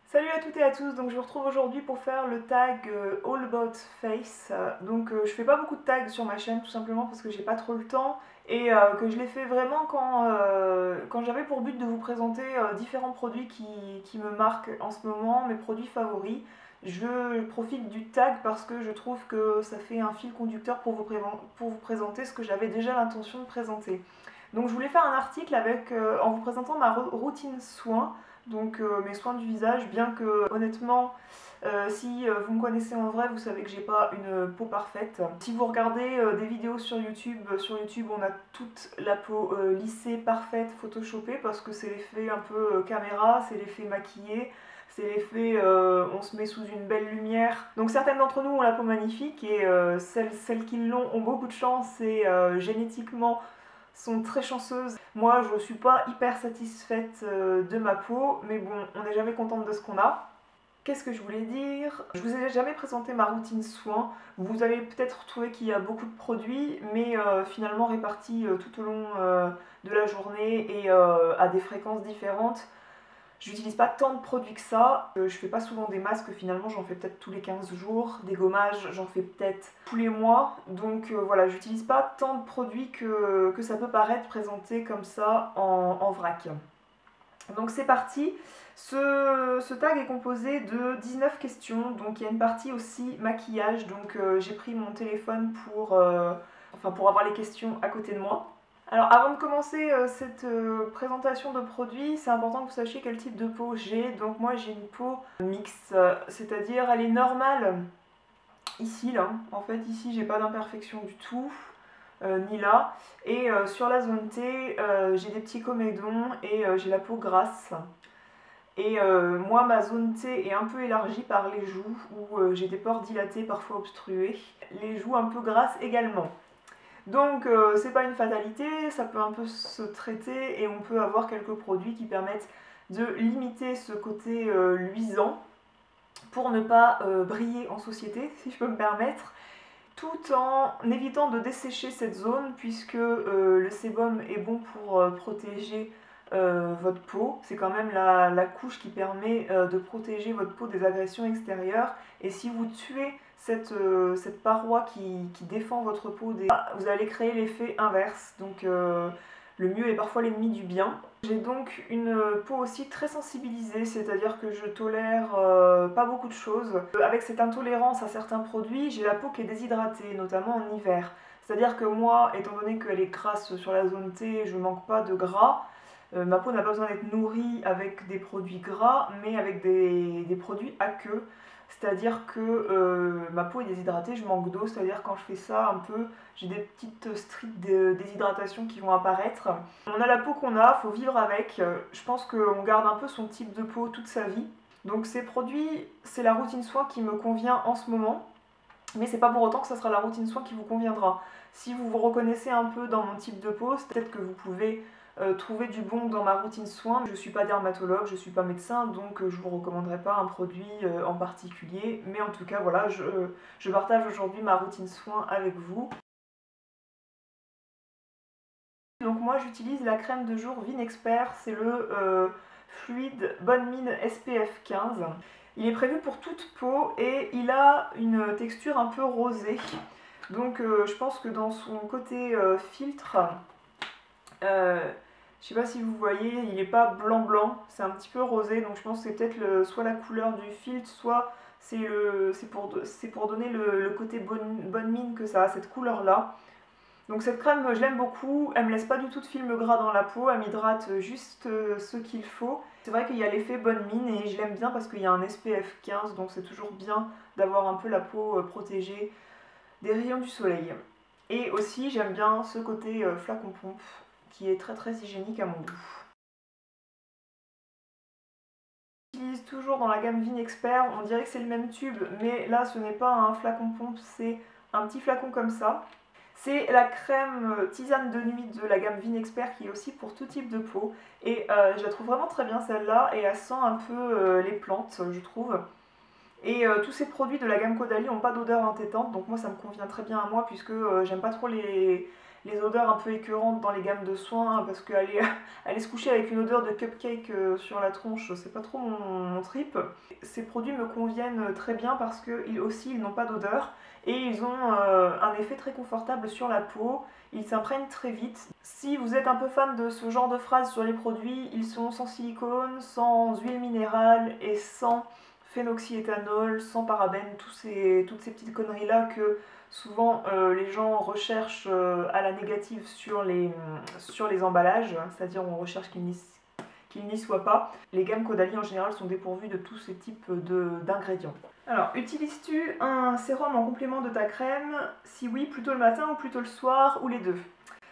Salut à toutes et à tous, donc je vous retrouve aujourd'hui pour faire le tag All About Face. Je fais pas beaucoup de tags sur ma chaîne tout simplement parce que j'ai pas trop le temps et que je l'ai fait vraiment quand j'avais pour but de vous présenter différents produits qui me marquent en ce moment, mes produits favoris. Je profite du tag parce que je trouve que ça fait un fil conducteur pour vous présenter ce que j'avais déjà l'intention de présenter. Donc je voulais faire un article en vous présentant ma routine soins, mes soins du visage, bien que honnêtement, si vous me connaissez en vrai, vous savez que j'ai pas une peau parfaite. Si vous regardez des vidéos sur YouTube on a toute la peau lissée, parfaite, photoshopée, parce que c'est l'effet un peu caméra, c'est l'effet maquillé, c'est l'effet on se met sous une belle lumière. Donc certaines d'entre nous ont la peau magnifique et celles qui l'ont ont beaucoup de chance et génétiquement sont très chanceuses. Moi, je suis pas hyper satisfaite de ma peau, mais bon, on n'est jamais contente de ce qu'on a. Qu'est-ce que je voulais dire? Je vous ai jamais présenté ma routine soins. Vous allez peut-être trouver qu'il y a beaucoup de produits, mais finalement répartis tout au long de la journée et à des fréquences différentes. J'utilise pas tant de produits que ça. Je fais pas souvent des masques, finalement j'en fais peut-être tous les 15 jours. Des gommages, j'en fais peut-être tous les mois. Voilà, j'utilise pas tant de produits que ça peut paraître présenté comme ça en vrac. Donc c'est parti. Ce tag est composé de 19 questions. Donc il y a une partie aussi maquillage. J'ai pris mon téléphone pour avoir les questions à côté de moi. Alors avant de commencer cette présentation de produits, c'est important que vous sachiez quel type de peau j'ai. Donc moi j'ai une peau mixte, c'est-à-dire elle est normale ici là. En fait ici j'ai pas d'imperfection du tout, ni là. Et sur la zone T, j'ai des petits comédons et j'ai la peau grasse. Et moi ma zone T est un peu élargie par les joues où j'ai des pores dilatés parfois obstrués. Les joues un peu grasses également. C'est pas une fatalité, ça peut un peu se traiter et on peut avoir quelques produits qui permettent de limiter ce côté luisant pour ne pas briller en société, si je peux me permettre, tout en évitant de dessécher cette zone puisque le sébum est bon pour protéger votre peau. C'est quand même la couche qui permet de protéger votre peau des agressions extérieures. Et si vous tuez cette paroi qui défend votre peau, vous allez créer l'effet inverse. Le mieux est parfois l'ennemi du bien. J'ai donc une peau aussi très sensibilisée, c'est-à-dire que je tolère pas beaucoup de choses. Avec cette intolérance à certains produits, j'ai la peau qui est déshydratée, notamment en hiver. C'est-à-dire que moi, étant donné qu'elle est grasse sur la zone T, je manque pas de gras. Ma peau n'a pas besoin d'être nourrie avec des produits gras, mais avec des produits aqueux. C'est-à-dire que ma peau est déshydratée, je manque d'eau, c'est-à-dire quand je fais ça un peu, j'ai des petites streaks de déshydratation qui vont apparaître. On a la peau qu'on a, faut vivre avec. Je pense qu'on garde un peu son type de peau toute sa vie. Donc ces produits, c'est la routine soin qui me convient en ce moment. Mais c'est pas pour autant que ça sera la routine soin qui vous conviendra. Si vous vous reconnaissez un peu dans mon type de peau, c'est peut-être que vous pouvez trouver du bon dans ma routine soin. Je suis pas dermatologue, je suis pas médecin, donc je vous recommanderai pas un produit en particulier. Mais en tout cas, voilà, je partage aujourd'hui ma routine soin avec vous. Donc moi j'utilise la crème de jour Vinexpert, c'est le fluide Bonne Mine SPF 15. Il est prévu pour toute peau et il a une texture un peu rosée. Je pense que dans son côté filtre, je sais pas si vous voyez, il n'est pas blanc-blanc, c'est un petit peu rosé, donc je pense que c'est peut-être soit la couleur du filtre, soit c'est pour donner le côté bonne mine que ça a, cette couleur-là. Donc cette crème, je l'aime beaucoup, elle me laisse pas du tout de film gras dans la peau, elle m'hydrate juste ce qu'il faut. C'est vrai qu'il y a l'effet bonne mine et je l'aime bien parce qu'il y a un SPF 15, donc c'est toujours bien d'avoir un peu la peau protégée des rayons du soleil. Et aussi j'aime bien ce côté flacon pompe qui est très très hygiénique à mon goût. J'utilise toujours dans la gamme Vinexpert, on dirait que c'est le même tube, mais là ce n'est pas un flacon pompe, c'est un petit flacon comme ça. C'est la crème tisane de nuit de la gamme Vinexpert qui est aussi pour tout type de peau. Et je la trouve vraiment très bien celle-là et elle sent un peu les plantes, je trouve. Et tous ces produits de la gamme Caudalie n'ont pas d'odeur entêtante, donc moi ça me convient très bien à moi puisque j'aime pas trop les les odeurs un peu écœurantes dans les gammes de soins, parce qu'aller aller se coucher avec une odeur de cupcake sur la tronche, c'est pas trop mon trip. Ces produits me conviennent très bien parce qu'ils aussi ils n'ont pas d'odeur et ils ont un effet très confortable sur la peau. Ils s'imprègnent très vite. Si vous êtes un peu fan de ce genre de phrases sur les produits, ils sont sans silicone, sans huile minérale et sans phénoxyéthanol, sans parabènes, toutes ces petites conneries là que souvent les gens recherchent à la négative sur les emballages, c'est-à-dire on recherche qu'ils n'y soient pas. Les gammes Caudalie en général sont dépourvues de tous ces types d'ingrédients. Alors, utilises-tu un sérum en complément de ta crème? Si oui, plutôt le matin ou plutôt le soir, ou les deux?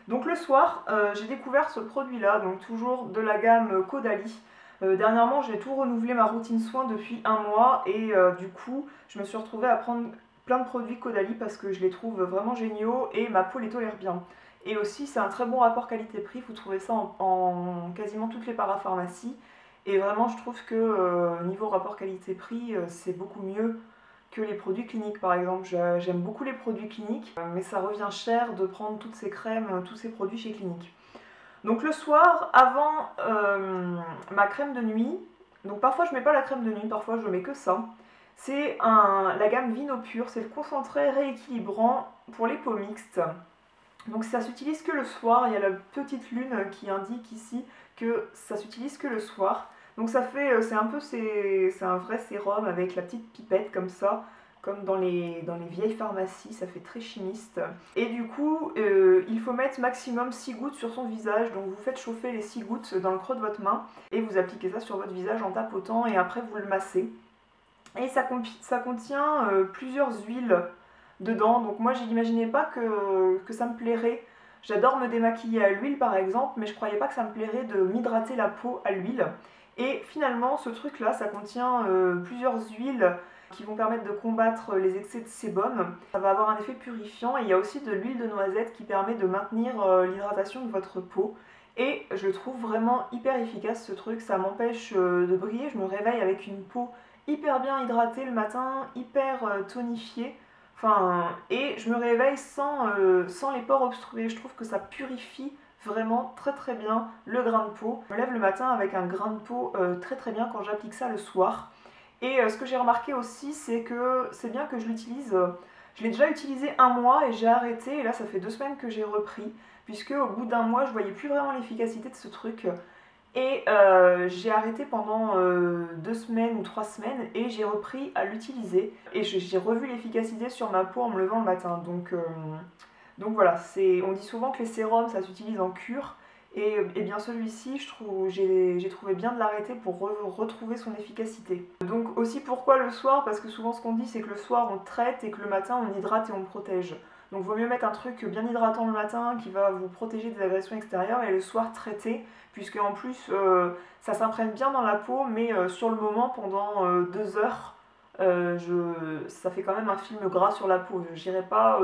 Donc le soir, j'ai découvert ce produit-là, donc toujours de la gamme Caudalie. Dernièrement, j'ai tout renouvelé ma routine soin depuis un mois et du coup, je me suis retrouvée à prendre plein de produits Caudalie parce que je les trouve vraiment géniaux et ma peau les tolère bien. Et aussi, c'est un très bon rapport qualité-prix, vous trouvez ça en quasiment toutes les parapharmacies. Et vraiment, je trouve que niveau rapport qualité-prix, c'est beaucoup mieux que les produits cliniques par exemple. J'aime beaucoup les produits cliniques, mais ça revient cher de prendre toutes ces crèmes, tous ces produits chez Clinique. Donc le soir, avant ma crème de nuit, donc parfois je mets pas la crème de nuit, parfois je mets que ça. C'est la gamme Vino Pur, c'est le concentré rééquilibrant pour les peaux mixtes. Donc ça s'utilise que le soir, il y a la petite lune qui indique ici que ça s'utilise que le soir. Donc ça fait, c'est un vrai sérum avec la petite pipette comme ça, comme dans les vieilles pharmacies, ça fait très chimiste. Et du coup, il faut mettre maximum 6 gouttes sur son visage, donc vous faites chauffer les 6 gouttes dans le creux de votre main, et vous appliquez ça sur votre visage en tapotant, et après vous le massez. Et ça contient plusieurs huiles dedans, donc moi je n'imaginais pas que ça me plairait. J'adore me démaquiller à l'huile par exemple, mais je croyais pas que ça me plairait de m'hydrater la peau à l'huile. Et finalement ce truc là, ça contient plusieurs huiles qui vont permettre de combattre les excès de sébum. Ça va avoir un effet purifiant et il y a aussi de l'huile de noisette qui permet de maintenir l'hydratation de votre peau. Et je le trouve vraiment hyper efficace ce truc, ça m'empêche de briller, je me réveille avec une peau hyper bien hydratée le matin, hyper tonifiée. Enfin, et je me réveille sans les pores obstrués. Je trouve que ça purifie vraiment très très bien le grain de peau. Je me lève le matin avec un grain de peau très très bien quand j'applique ça le soir. Et ce que j'ai remarqué aussi, c'est que c'est bien que je l'utilise. Je l'ai déjà utilisé un mois et j'ai arrêté. Et là, ça fait 2 semaines que j'ai repris. Puisque au bout d'un mois, je voyais plus vraiment l'efficacité de ce truc. Et j'ai arrêté pendant 2 semaines ou 3 semaines et j'ai repris à l'utiliser. Et j'ai revu l'efficacité sur ma peau en me levant le matin. Donc voilà, on dit souvent que les sérums ça s'utilise en cure. Et bien celui-ci, j'ai trouvé bien de l'arrêter pour retrouver son efficacité. Donc aussi pourquoi le soir? Parce que souvent ce qu'on dit c'est que le soir on traite et que le matin on hydrate et on protège. Donc il vaut mieux mettre un truc bien hydratant le matin qui va vous protéger des agressions extérieures et le soir traiter, puisque en plus ça s'imprègne bien dans la peau, mais sur le moment pendant 2 heures, ça fait quand même un film gras sur la peau. J'irai pas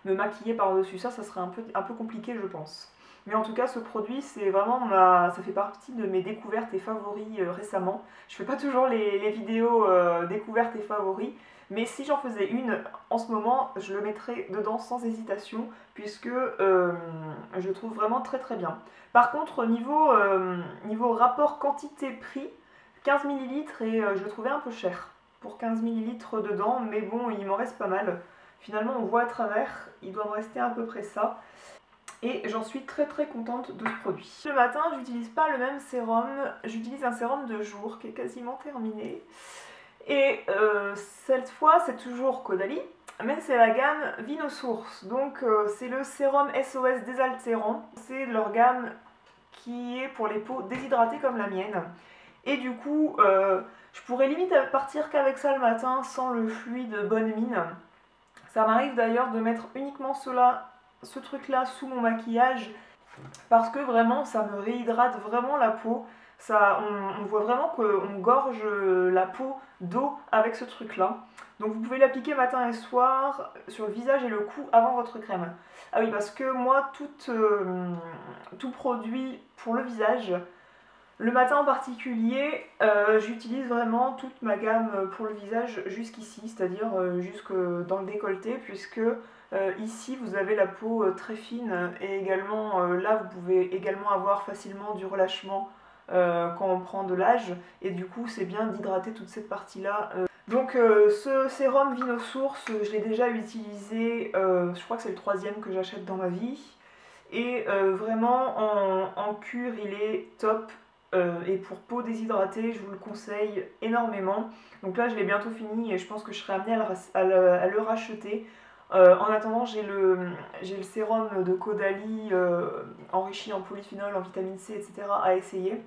me maquiller par-dessus ça, ça serait un peu compliqué je pense. Mais en tout cas, ce produit, c'est vraiment ça fait partie de mes découvertes et favoris récemment. Je fais pas toujours les vidéos découvertes et favoris, mais si j'en faisais une en ce moment, je le mettrais dedans sans hésitation, puisque je le trouve vraiment très très bien. Par contre, niveau rapport quantité-prix, 15 ml et je le trouvais un peu cher pour 15 ml dedans, mais bon, il m'en reste pas mal. Finalement, on voit à travers, il doit me rester à peu près ça. Et j'en suis très très contente de ce produit. Le matin, j'utilise pas le même sérum, j'utilise un sérum de jour qui est quasiment terminé. Et cette fois, c'est toujours Caudalie, mais c'est la gamme Vinosource. Donc c'est le sérum SOS désaltérant. C'est leur gamme qui est pour les peaux déshydratées comme la mienne. Et du coup, je pourrais limite partir qu'avec ça le matin sans le fluide bonne mine. Ça m'arrive d'ailleurs de mettre uniquement ce truc là sous mon maquillage parce que vraiment ça me réhydrate vraiment la peau. On voit vraiment qu'on gorge la peau d'eau avec ce truc là. Donc vous pouvez l'appliquer matin et soir sur le visage et le cou avant votre crème. Ah oui, parce que moi tout produit pour le visage, Le matin en particulier, j'utilise vraiment toute ma gamme pour le visage jusqu'ici, c'est-à-dire jusque dans le décolleté, puisque ici vous avez la peau très fine et également là vous pouvez également avoir facilement du relâchement quand on prend de l'âge, et du coup c'est bien d'hydrater toute cette partie-là. Donc ce sérum Vinosource, je l'ai déjà utilisé, je crois que c'est le troisième que j'achète dans ma vie. Et vraiment en cure il est top, et pour peau déshydratée je vous le conseille énormément. Donc là je l'ai bientôt fini et je pense que je serai amenée à le racheter. En attendant j'ai le sérum de Caudalie enrichi en polyphénol, en vitamine C, etc. à essayer.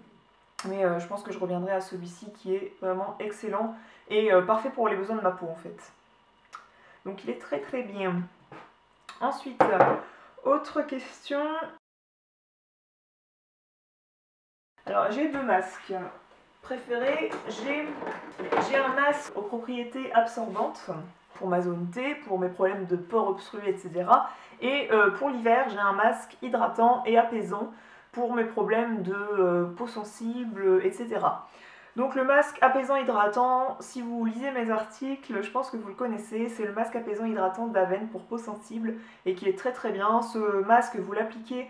Mais je pense que je reviendrai à celui-ci qui est vraiment excellent et parfait pour les besoins de ma peau en fait. Donc il est très très bien. Ensuite, autre question. Alors j'ai deux masques préférés. J'ai un masque aux propriétés absorbantes pour ma zone T, pour mes problèmes de pores obstrués, etc. Et pour l'hiver, j'ai un masque hydratant et apaisant pour mes problèmes de peau sensible, etc. Donc le masque apaisant hydratant, si vous lisez mes articles, je pense que vous le connaissez, c'est le masque apaisant hydratant d'Aven pour peau sensible et qui est très très bien. Ce masque, vous l'appliquez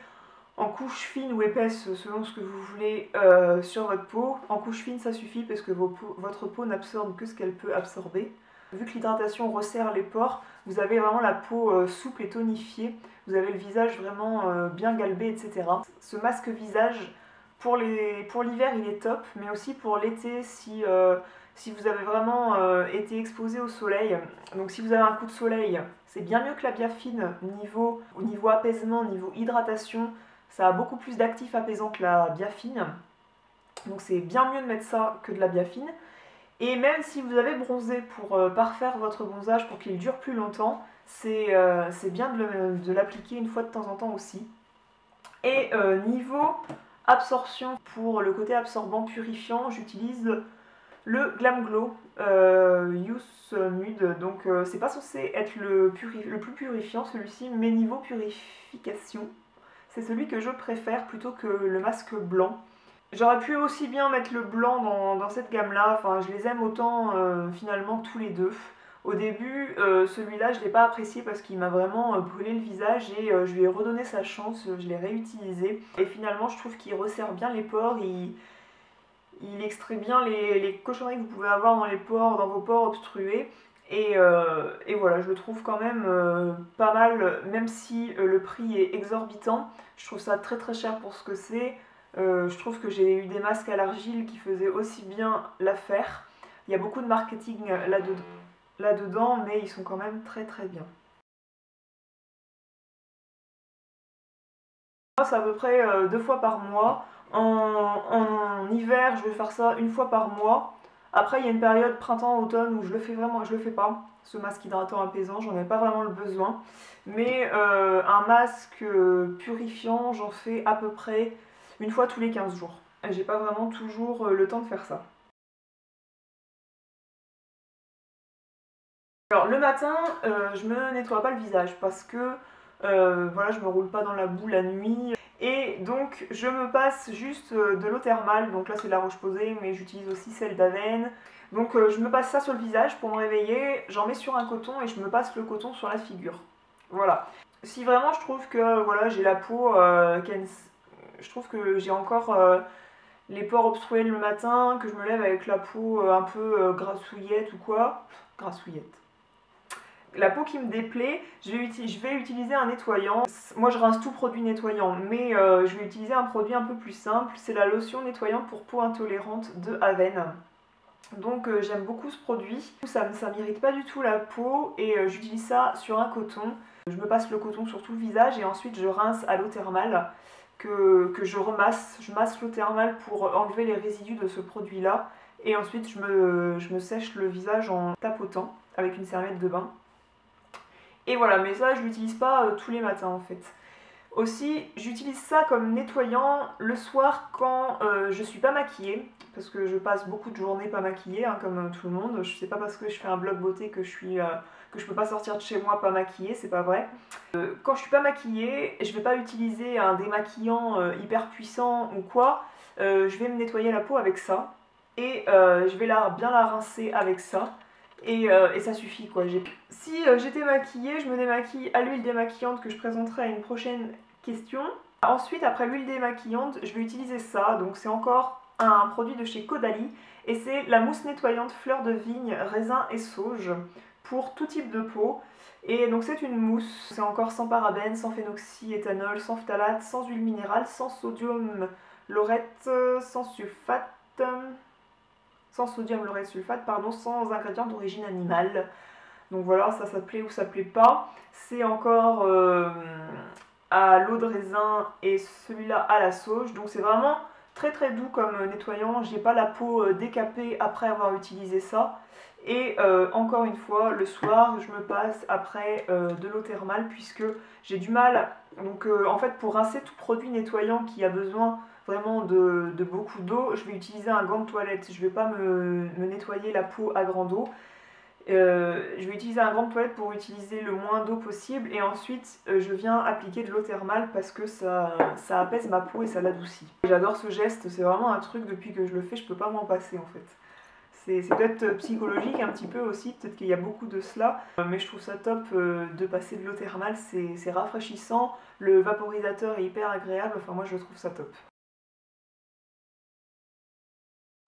en couche fine ou épaisse selon ce que vous voulez sur votre peau. En couche fine ça suffit parce que votre peau n'absorbe que ce qu'elle peut absorber. Vu que l'hydratation resserre les pores, vous avez vraiment la peau souple et tonifiée. Vous avez le visage vraiment bien galbé, etc. Ce masque visage, pour l'hiver il est top, mais aussi pour l'été si vous avez vraiment été exposé au soleil. Donc si vous avez un coup de soleil, c'est bien mieux que la biafine au niveau apaisement, niveau hydratation. Ça a beaucoup plus d'actifs apaisants que la biafine. Donc c'est bien mieux de mettre ça que de la biafine. Et même si vous avez bronzé pour parfaire votre bronzage pour qu'il dure plus longtemps, c'est bien de l'appliquer une fois de temps en temps aussi. Et niveau absorption, pour le côté absorbant purifiant, j'utilise le Glam Glow Youth Nude. Donc c'est pas censé être le plus purifiant celui-ci, mais niveau purification, c'est celui que je préfère plutôt que le masque blanc. J'aurais pu aussi bien mettre le blanc dans cette gamme-là, enfin je les aime autant finalement tous les deux. Au début, celui-là je ne l'ai pas apprécié parce qu'il m'a vraiment brûlé le visage et je lui ai redonné sa chance, je l'ai réutilisé. Et finalement je trouve qu'il resserre bien les pores, il extrait bien les cochonneries que vous pouvez avoir dans vos pores obstrués. Et voilà, je le trouve quand même pas mal, même si le prix est exorbitant. Je trouve ça très très cher pour ce que c'est. Je trouve que j'ai eu des masques à l'argile qui faisaient aussi bien l'affaire. Il y a beaucoup de marketing là-dedans, mais ils sont quand même très très bien. Moi, c'est à peu près 2 fois par mois. En hiver, je vais faire ça une fois par mois. Après, il y a une période printemps-automne où je le fais pas. Ce masque hydratant apaisant, j'en ai pas vraiment le besoin. Mais un masque purifiant, j'en fais à peu près une fois tous les 15 jours. Et j'ai pas vraiment toujours le temps de faire ça. Alors le matin, je me nettoie pas le visage parce que voilà, je me roule pas dans la boue la nuit. Et donc je me passe juste de l'eau thermale, donc là c'est de la Roche-Posay, mais j'utilise aussi celle d'Aven. Donc je me passe ça sur le visage pour me réveiller, j'en mets sur un coton et je me passe le coton sur la figure. Voilà. Si vraiment je trouve que voilà, j'ai la peau, je trouve que j'ai encore les pores obstrués le matin, que je me lève avec la peau un peu grassouillette ou quoi, grassouillette. La peau qui me déplaît, je vais utiliser un nettoyant. Moi je rince tout produit nettoyant, mais je vais utiliser un produit un peu plus simple. C'est la lotion nettoyante pour peau intolérante de Aven. Donc j'aime beaucoup ce produit. Ça m'irrite pas du tout la peau et j'utilise ça sur un coton. Je me passe le coton sur tout le visage et ensuite je rince à l'eau thermale que je remasse. Je masse l'eau thermale pour enlever les résidus de ce produit-là. Et ensuite je me sèche le visage en tapotant avec une serviette de bain. Et voilà, mais ça je l'utilise pas tous les matins en fait. Aussi, j'utilise ça comme nettoyant le soir quand je suis pas maquillée, parce que je passe beaucoup de journées pas maquillée, hein, comme tout le monde. Je sais pas parce que je fais un blog beauté que je peux pas sortir de chez moi pas maquillée, c'est pas vrai. Quand je suis pas maquillée, je vais pas utiliser un démaquillant hyper puissant ou quoi. je vais me nettoyer la peau avec ça. Et je vais bien la rincer avec ça. Et ça suffit quoi. Si j'étais maquillée, je me démaquille à l'huile démaquillante que je présenterai à une prochaine question. Ensuite, après l'huile démaquillante, je vais utiliser ça. Donc c'est encore un produit de chez Caudalie. Et c'est la mousse nettoyante fleur de vigne, raisin et sauge pour tout type de peau. Et donc c'est une mousse, c'est encore sans parabènes, sans phénoxyéthanol, sans phtalate, sans huile minérale, sans sodium laureth, sans sulfate, pardon, sans ingrédients d'origine animale. Donc voilà, ça plaît ou ça plaît pas. C'est encore à l'eau de raisin et celui-là à la sauge. Donc c'est vraiment très très doux comme nettoyant. J'ai pas la peau décapée après avoir utilisé ça. Et encore une fois, le soir, je me passe après de l'eau thermale puisque j'ai du mal. Donc en fait, pour rincer tout produit nettoyant qui a besoin vraiment de beaucoup d'eau, je vais utiliser un gant de toilette. Je vais pas me nettoyer la peau à grande eau. Je vais utiliser un gant de toilette pour utiliser le moins d'eau possible et ensuite je viens appliquer de l'eau thermale parce que ça apaise ma peau et ça l'adoucit. J'adore ce geste, c'est vraiment un truc depuis que je le fais, je peux pas m'en passer en fait. C'est peut-être psychologique un petit peu aussi, peut-être qu'il y a beaucoup de cela, mais je trouve ça top de passer de l'eau thermale, c'est rafraîchissant, le vaporisateur est hyper agréable, enfin moi je trouve ça top.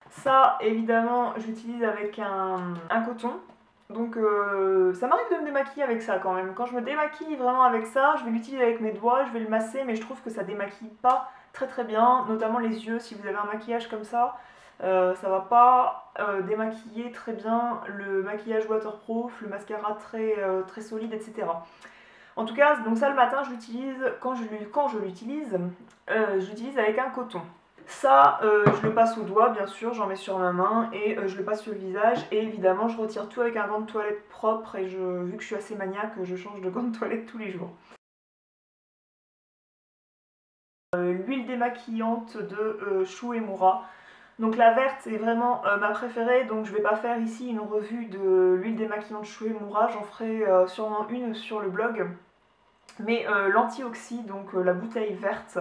Ça évidemment j'utilise avec un coton. Donc ça m'arrive de me démaquiller avec ça quand même. Quand je me démaquille vraiment avec ça, je vais l'utiliser avec mes doigts, je vais le masser, mais je trouve que ça démaquille pas très très bien, notamment les yeux. Si vous avez un maquillage comme ça va pas démaquiller très bien le maquillage waterproof, le mascara très solide, etc. En tout cas, donc ça le matin, je l'utilise, quand je l'utilise, je l'utilise avec un coton. Ça, je le passe au doigt, bien sûr, j'en mets sur ma main et je le passe sur le visage. Et évidemment, je retire tout avec un gant de toilette propre et vu que je suis assez maniaque, je change de gant de toilette tous les jours. L'huile démaquillante de Shu Uemura. Donc la verte est vraiment ma préférée, donc je vais pas faire ici une revue de l'huile démaquillante Shu Uemura, j'en ferai sûrement une sur le blog. Mais l'anti-oxy, donc la bouteille verte,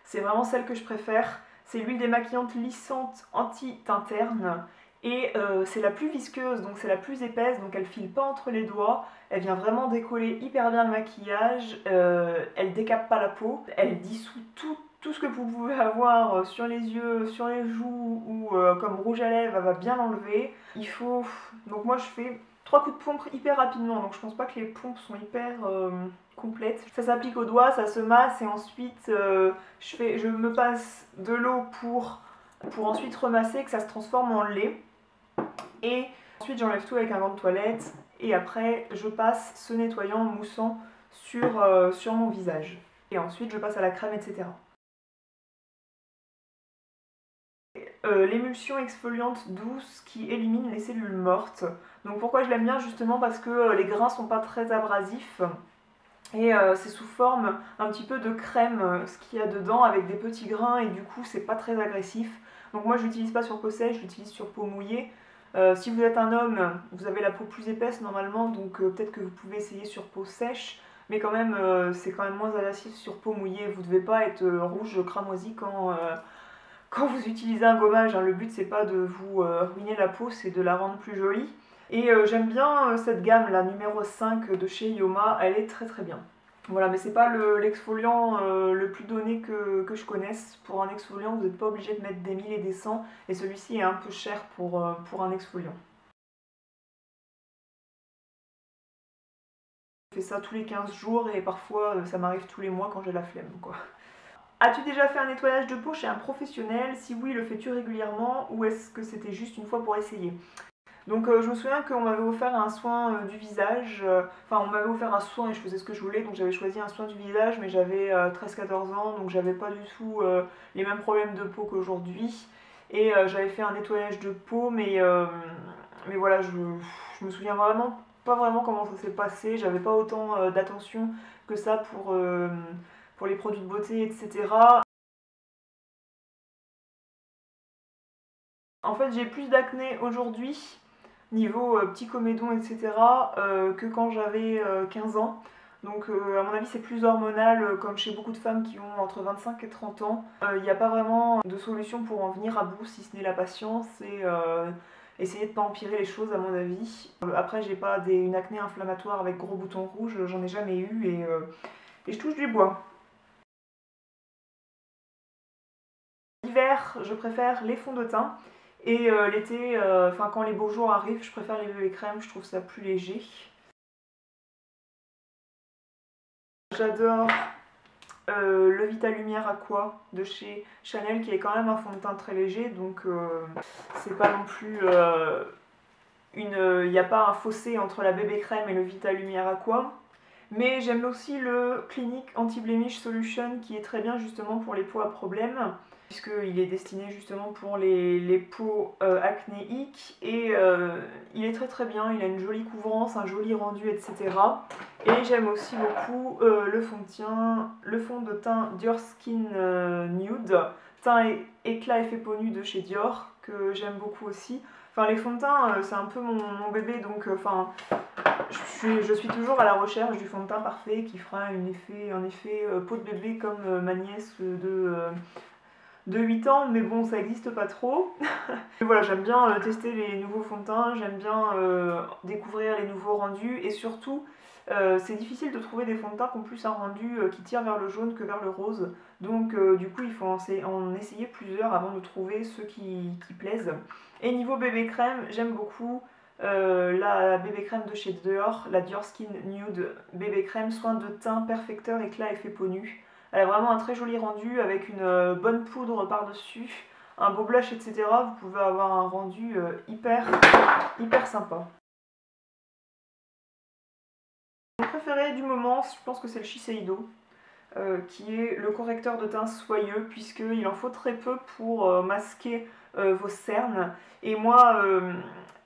c'est vraiment celle que je préfère. C'est l'huile démaquillante lissante anti-teint terne. Et c'est la plus visqueuse, donc c'est la plus épaisse, donc elle file pas entre les doigts. Elle vient vraiment décoller hyper bien le maquillage. Elle décape pas la peau. Elle dissout tout ce que vous pouvez avoir sur les yeux, sur les joues ou comme rouge à lèvres, elle va bien l'enlever. Il faut... Donc moi je fais 3 coups de pompe hyper rapidement, donc je pense pas que les pompes sont hyper complètes. Ça s'applique au doigt, ça se masse et ensuite je me passe de l'eau pour ensuite remasser, que ça se transforme en lait. Et ensuite j'enlève tout avec un gant de toilette et après je passe ce nettoyant moussant sur mon visage. Et ensuite je passe à la crème, etc. L'émulsion exfoliante douce qui élimine les cellules mortes. Donc pourquoi je l'aime bien, justement parce que les grains sont pas très abrasifs et c'est sous forme un petit peu de crème ce qu'il y a dedans avec des petits grains et du coup c'est pas très agressif. Donc moi je l'utilise pas sur peau sèche, je l'utilise sur peau mouillée. Si vous êtes un homme, vous avez la peau plus épaisse normalement, donc peut-être que vous pouvez essayer sur peau sèche, mais quand même c'est quand même moins agressif sur peau mouillée. Vous devez pas être rouge cramoisi quand vous utilisez un gommage, hein. Le but c'est pas de vous ruiner la peau, c'est de la rendre plus jolie. Et j'aime bien cette gamme, la numéro 5 de chez Yoma, elle est très très bien. Voilà, mais c'est pas l'exfoliant le plus donné que je connaisse. Pour un exfoliant, vous n'êtes pas obligé de mettre des 1000 et des 100, et celui-ci est un peu cher pour un exfoliant. Je fais ça tous les 15 jours et parfois ça m'arrive tous les mois quand j'ai la flemme, quoi. As-tu déjà fait un nettoyage de peau chez un professionnel? Si oui, le fais-tu régulièrement ou est-ce que c'était juste une fois pour essayer? Donc je me souviens qu'on m'avait offert un soin du visage, enfin on m'avait offert un soin et je faisais ce que je voulais, donc j'avais choisi un soin du visage, mais j'avais 13-14 ans, donc j'avais pas du tout les mêmes problèmes de peau qu'aujourd'hui. Et j'avais fait un nettoyage de peau, mais voilà, je me souviens vraiment pas vraiment comment ça s'est passé, j'avais pas autant d'attention que ça pour les produits de beauté, etc. En fait, j'ai plus d'acné aujourd'hui, niveau petit comédon, etc., que quand j'avais 15 ans. Donc à mon avis c'est plus hormonal, comme chez beaucoup de femmes qui ont entre 25 et 30 ans. Il n'y a pas vraiment de solution pour en venir à bout si ce n'est la patience et essayer de ne pas empirer les choses à mon avis. Après j'ai pas une acné inflammatoire avec gros boutons rouges, j'en ai jamais eu et je touche du bois. L'hiver je préfère les fonds de teint et l'été, enfin quand les beaux jours arrivent, je préfère les bébés crèmes, je trouve ça plus léger. J'adore le Vita Lumière Aqua de chez Chanel qui est quand même un fond de teint très léger, donc c'est pas non plus il n'y a pas un fossé entre la bébé crème et le Vita Lumière Aqua. Mais j'aime aussi le Clinique Anti-Blemish Solution qui est très bien justement pour les peaux à problème, puisqu'il est destiné justement pour les peaux acnéiques et il est très très bien, il a une jolie couvrance, un joli rendu, etc. Et j'aime aussi beaucoup le fond de teint Dior Skin Nude, teint éclat effet peau nue de chez Dior, que j'aime beaucoup aussi. Enfin les fonds de teint c'est un peu mon bébé, donc je suis toujours à la recherche du fond de teint parfait qui fera un effet peau de bébé comme ma nièce de 8 ans, mais bon, ça n'existe pas trop. Et voilà, j'aime bien tester les nouveaux fonds de teint, j'aime bien découvrir les nouveaux rendus, et surtout, c'est difficile de trouver des fonds de teint qui ont plus un rendu qui tire vers le jaune que vers le rose. Donc du coup, il faut en essayer plusieurs avant de trouver ceux qui plaisent. Et niveau bébé crème, j'aime beaucoup la bébé crème de chez Dior, la Dior Skin Nude bébé crème soin de teint perfecteur éclat effet peau nue. Elle a vraiment un très joli rendu avec une bonne poudre par-dessus, un beau blush, etc. Vous pouvez avoir un rendu hyper sympa. Mon préféré du moment, je pense que c'est le Shiseido, qui est le correcteur de teint soyeux, puisqu'il en faut très peu pour masquer vos cernes. Et moi,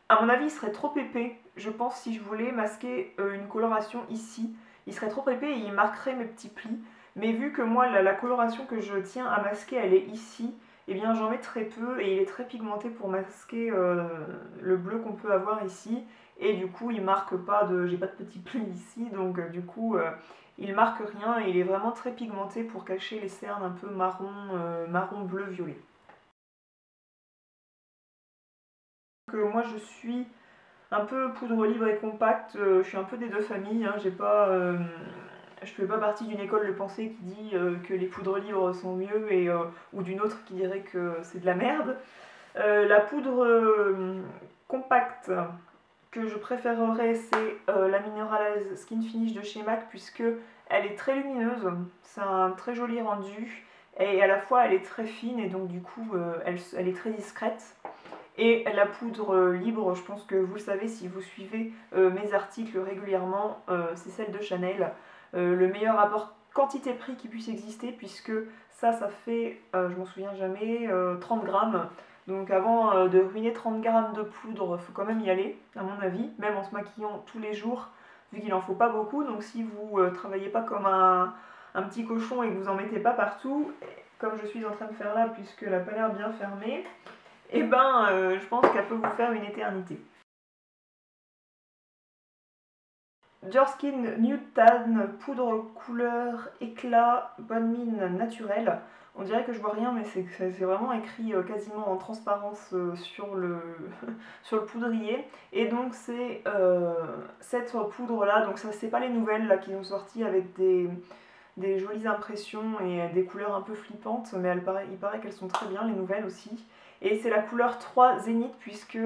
à mon avis, il serait trop épais, je pense, si je voulais masquer une coloration ici. Il serait trop épais et il marquerait mes petits plis. Mais vu que moi, la coloration que je tiens à masquer, elle est ici, et eh bien j'en mets très peu et il est très pigmenté pour masquer le bleu qu'on peut avoir ici. Et du coup, il marque pas de... j'ai pas de petits plis ici, donc du coup, il marque rien et il est vraiment très pigmenté pour cacher les cernes un peu marron bleu violet. Donc, moi, je suis un peu poudre libre et compacte, je suis un peu des deux familles, hein, je fais pas partie d'une école de pensée qui dit que les poudres libres sont mieux ou d'une autre qui dirait que c'est de la merde. La poudre compacte que je préférerais, c'est la Mineralize Skin Finish de chez MAC, puisque elle est très lumineuse, c'est un très joli rendu et à la fois elle est très fine et donc du coup elle est très discrète. Et la poudre libre, je pense que vous le savez si vous suivez mes articles régulièrement, c'est celle de Chanel. Le meilleur rapport quantité-prix qui puisse exister, puisque ça fait, je m'en souviens jamais, 30 grammes. Donc avant de ruiner 30 grammes de poudre, il faut quand même y aller, à mon avis, même en se maquillant tous les jours, vu qu'il n'en faut pas beaucoup. Donc si vous travaillez pas comme un petit cochon et que vous en mettez pas partout, comme je suis en train de faire là, puisque la palette est bien fermée, et ben je pense qu'elle peut vous faire une éternité. Dior Skin Nude Tan, poudre couleur éclat, bonne mine naturelle. On dirait que je vois rien, mais c'est vraiment écrit quasiment en transparence sur sur le poudrier. Et donc c'est cette poudre là, donc ça c'est pas les nouvelles là qui ont sorti avec des jolies impressions et des couleurs un peu flippantes, mais il paraît qu'elles sont très bien, les nouvelles aussi. Et c'est la couleur 3 Zénith, puisque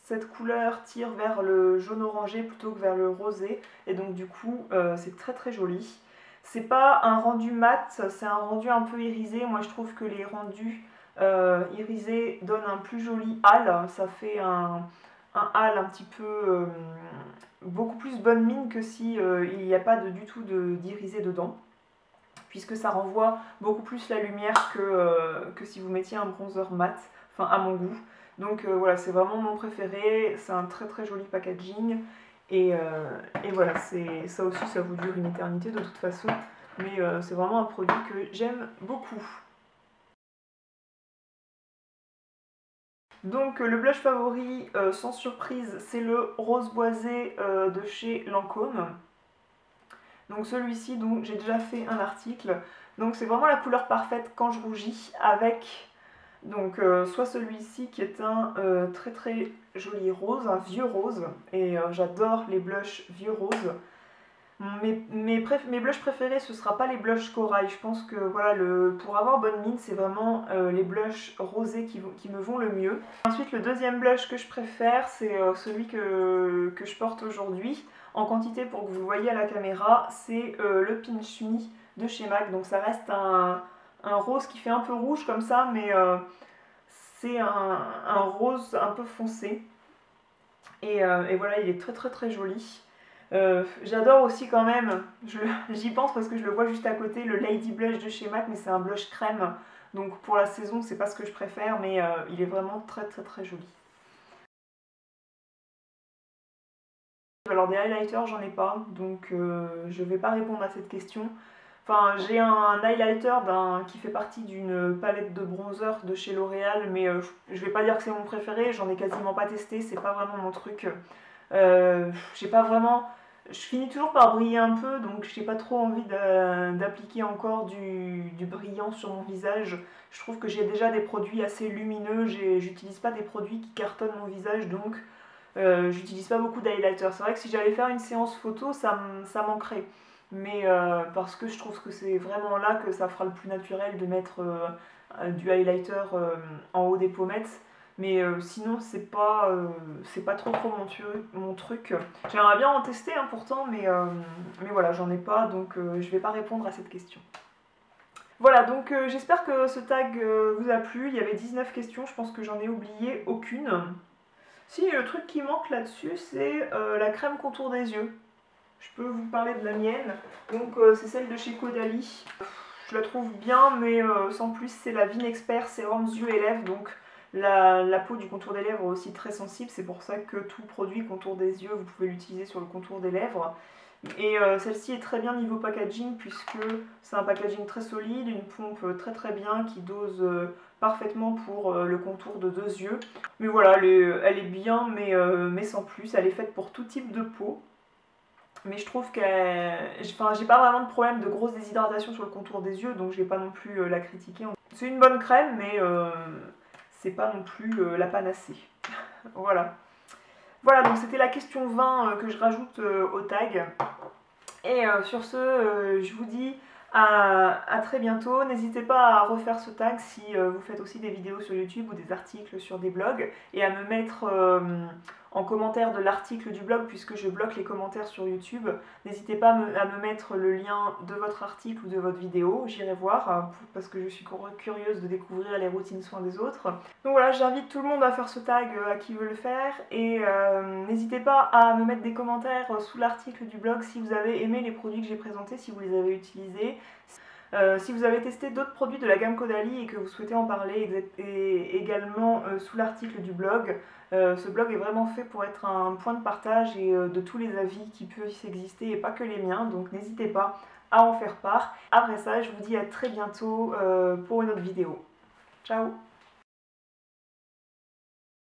cette couleur tire vers le jaune orangé plutôt que vers le rosé, et donc du coup c'est très très joli. C'est pas un rendu mat, c'est un rendu un peu irisé. Moi je trouve que les rendus irisés donnent un plus joli hâle, ça fait un hâle un petit peu beaucoup plus bonne mine que si il n'y a pas du tout d'irisé dedans, puisque ça renvoie beaucoup plus la lumière que si vous mettiez un bronzer mat, enfin à mon goût. Donc voilà, c'est vraiment mon préféré, c'est un très très joli packaging, et voilà, ça aussi ça vous dure une éternité de toute façon, mais c'est vraiment un produit que j'aime beaucoup. Donc le blush favori, sans surprise, c'est le rose boisé de chez Lancôme. Donc celui-ci, donc j'ai déjà fait un article. Donc c'est vraiment la couleur parfaite quand je rougis avec donc soit celui-ci qui est un très très joli rose, un vieux rose. Et j'adore les blushs vieux roses. Mes blushs préférés, ce ne sera pas les blushs corail. Je pense que voilà, pour avoir bonne mine, c'est vraiment les blushs rosés qui me vont le mieux. Ensuite, le deuxième blush que je préfère, c'est celui que je porte aujourd'hui. En quantité pour que vous le voyez à la caméra, c'est le Pinch Me de chez MAC. Donc ça reste un rose qui fait un peu rouge comme ça, mais c'est un rose un peu foncé. Et voilà, il est très très très joli. J'adore aussi quand même, j'y pense parce que je le vois juste à côté, le Lady Blush de chez MAC, mais c'est un blush crème. Donc pour la saison, c'est pas ce que je préfère, mais il est vraiment très très très joli. Alors des highlighters, j'en ai pas, donc je vais pas répondre à cette question. Enfin, j'ai un highlighter qui fait partie d'une palette de bronzer de chez L'Oréal, mais je vais pas dire que c'est mon préféré, j'en ai quasiment pas testé, c'est pas vraiment mon truc. J'ai pas vraiment... Je finis toujours par briller un peu, donc j'ai pas trop envie d'appliquer encore du brillant sur mon visage. Je trouve que j'ai déjà des produits assez lumineux, j'utilise pas des produits qui cartonnent mon visage, donc j'utilise pas beaucoup d'highlighter. C'est vrai que si j'allais faire une séance photo, ça manquerait. Mais parce que je trouve que c'est vraiment là que ça fera le plus naturel de mettre du highlighter en haut des pommettes. Mais sinon, c'est pas trop mon truc. J'aimerais bien en tester pourtant, mais voilà, j'en ai pas, donc je vais pas répondre à cette question. Voilà, donc j'espère que ce tag vous a plu. Il y avait 19 questions, je pense que j'en ai oublié aucune. Si, le truc qui manque là-dessus, c'est la crème contour des yeux. Je peux vous parler de la mienne. Donc c'est celle de chez Caudalie. Je la trouve bien, mais sans plus, c'est la Vinexpert Sérum Yeux et Lèvres. Donc la peau du contour des lèvres est aussi très sensible. C'est pour ça que tout produit contour des yeux, vous pouvez l'utiliser sur le contour des lèvres. Et celle-ci est très bien niveau packaging puisque c'est un packaging très solide, une pompe très très bien qui dose parfaitement pour le contour de 2 yeux. Mais voilà, elle est bien mais sans plus, elle est faite pour tout type de peau. Mais je trouve j'ai pas vraiment de problème de grosse déshydratation sur le contour des yeux, donc je vais pas non plus la critiquer. C'est une bonne crème, mais c'est pas non plus la panacée. Voilà. Voilà, donc c'était la question 20 que je rajoute au tag. Et sur ce, je vous dis à très bientôt. N'hésitez pas à refaire ce tag si vous faites aussi des vidéos sur YouTube ou des articles sur des blogs. Et à me mettre en commentaire de l'article du blog, puisque je bloque les commentaires sur YouTube. N'hésitez pas à me mettre le lien de votre article ou de votre vidéo. J'irai voir, parce que je suis curieuse de découvrir les routines soins des autres. Donc voilà, j'invite tout le monde à faire ce tag à qui veut le faire. Et n'hésitez pas à me mettre des commentaires sous l'article du blog si vous avez aimé les produits que j'ai présentés, si vous les avez utilisés. Si vous avez testé d'autres produits de la gamme Caudalie et que vous souhaitez en parler, et également sous l'article du blog. Ce blog est vraiment fait pour être un point de partage et de tous les avis qui puissent exister et pas que les miens, donc n'hésitez pas à en faire part. Après ça, je vous dis à très bientôt pour une autre vidéo. Ciao!